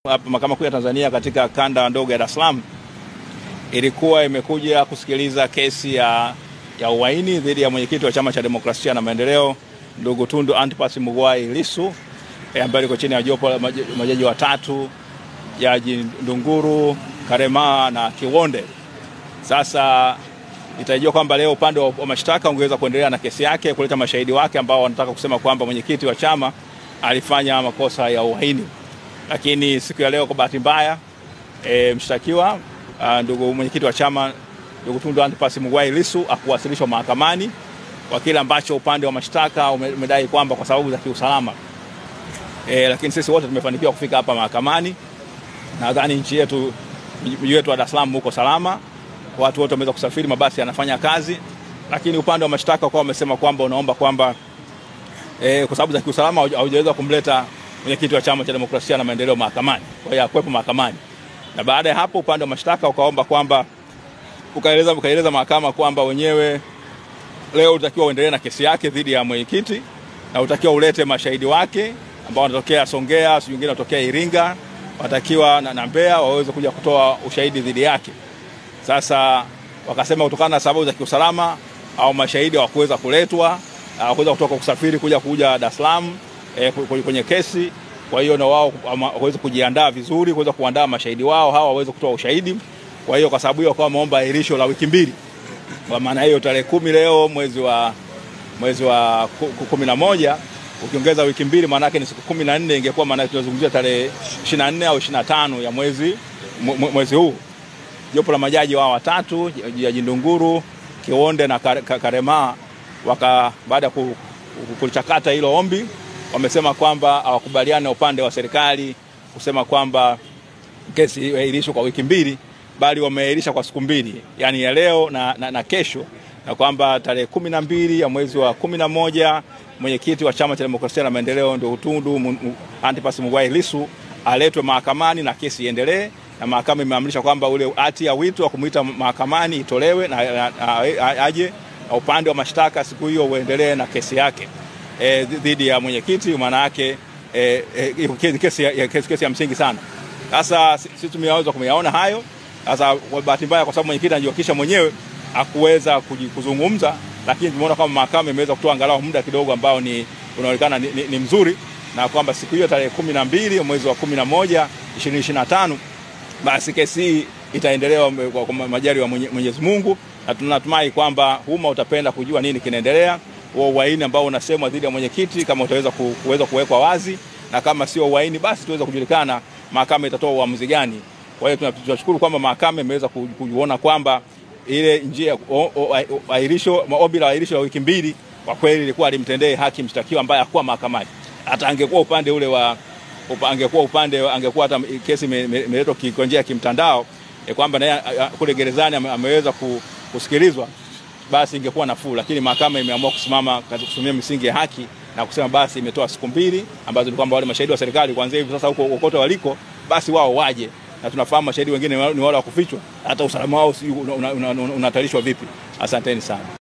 Hapa Mahakama Kuu ya Tanzania katika kanda ndogo ya Dar es Salaam ilikuwa imekuja kusikiliza kesi ya uhaini dhidi ya mwenyekiti wa Chama cha Demokrasia na Maendeleo ndugu Tundu Antipas Mughwai Lissu ambaye liko chini ya jopo la majaji watatu, Jaji Ndunguru, Karema na Kiwonde. Sasa itajua kwamba leo upande wa mashtaka ungeweza kuendelea na kesi yake, kuleta mashahidi wake ambao wanataka kusema kwamba mwenyekiti wa chama alifanya makosa ya uhaini. Lakini siku ya leo kwa bahati mbaya mshtakiwa ndugu mwenyekiti wa chama ndugu Tundu Antipas Mughwai Lissu akuwasilishwa mahakamani kwa kile ambacho upande wa mashtaka umedai kwamba kwa sababu za kiusalama. Lakini sisi wote tumefanikiwa kufika hapa mahakamani. Nadhani nchi yetu, mji wetu wa Dar es Salaam uko salama. Watu wote wameweza kusafiri, mabasi yanafanya kazi. Lakini upande wa mashtaka kwa wamesema kwamba unaomba kwamba kwa sababu za kiusalama haujaweza kumleta mwenyekiti wa Chama cha Demokrasia na Maendeleo mahakamani. Kwa hiyo akwepo mahakamani. Na baada ya hapo upande wa mashtaka ukaomba kwamba ukaeleza mahakama kwamba wenyewe leo utakiwa uendelee na kesi yake dhidi ya mwenyekiti na utakiwa ulete mashahidi wake ambao wanatokea Songea, wengine wanatokea Iringa, watakiwa na Mbeya waweze kuja kutoa ushahidi dhidi yake. Sasa wakasema kutokana na sababu za kiusalama au mashahidi hawakuweza kuletwa, hawakuweza kutoka kusafiri kuja Dar es Salaam kwenye kesi. Kwa hiyo na wao waweze kujiandaa vizuri, kuweza kuandaa mashahidi wao hawa waweze kutoa ushahidi. Kwa hiyo kwa sababu hiyo kwa maomba ahirisho la wiki mbili. Kwa maana hiyo tarehe 10 leo mwezi wa 11 ukiongeza wiki mbili maana yake ni siku 14, ingekuwa maana tunazungumzia tarehe 24 au 25 ya mwezi huu. Jopo la majaji wao watatu, Jaji Ndunguru, Kiwonde na Karema, baada ya kulichakata hilo ombi wamesema kwamba hawakubaliana upande wa serikali kusema kwamba kesi iahirishwe kwa wiki mbili, bali wameahirisha kwa siku mbili, yani ya leo na kesho, na kwamba tarehe 12 ya mwezi wa 11 mwenyekiti wa Chama cha Demokrasia na Maendeleo ndio Tundu Antipas Mughwai Lissu aletwe mahakamani na kesi iendelee. Na mahakama imeamrisha kwamba ule hati ya wito wa kumuita mahakamani itolewe na aje, na upande wa mashtaka siku hiyo uendelee na kesi yake dhidi ya mwenyekiti. Maana yake kesi ya msingi sana. Sasa sisi tumeweza kuyaona hayo. Sasa kwa bahati mbaya, kwa sababu mwenyekiti anajiwakilisha mwenyewe hakuweza kuzungumza, lakini tumeona kama mahakama imeweza kutoa angalau muda kidogo ambao unaonekana ni mzuri, na kwamba siku hiyo tarehe 12 mwezi wa 11 2025 basi kesi hii itaendelea kwa majaliwa ya Mwenyezi Mungu, na tunatumai kwamba umma utapenda kujua nini kinaendelea. Huo uhaini ambao unasemwa dhidi ya mwenyekiti kama utaweza kuwekwa wazi, na kama sio uhaini basi tuweza kujulikana mahakama itatoa uamuzi gani. Kwa hiyo tunashukuru kwamba mahakama imeweza kuona kwamba ile njia ahirisho, maombi la ahirisho la wiki mbili kwa kweli ilikuwa alimtendee haki mshtakiwa ambaye hakuwa mahakamani. Hata angekuwa upande ule angekuwa hata kesi imeletwa kwa njia ya kimtandao kwamba naye kule gerezani ameweza kusikilizwa, basi ingekuwa nafuu. Lakini mahakama imeamua kusimama katika kusimamia misingi ya haki na kusema basi imetoa siku mbili ambazo ni kwamba wale mashahidi wa serikali kuanzia hivi sasa huko kokote waliko basi wao waje, na tunafahamu mashahidi wengine ni wale wa kufichwa, hata usalama wao unahatarishwa vipi. Asanteni sana.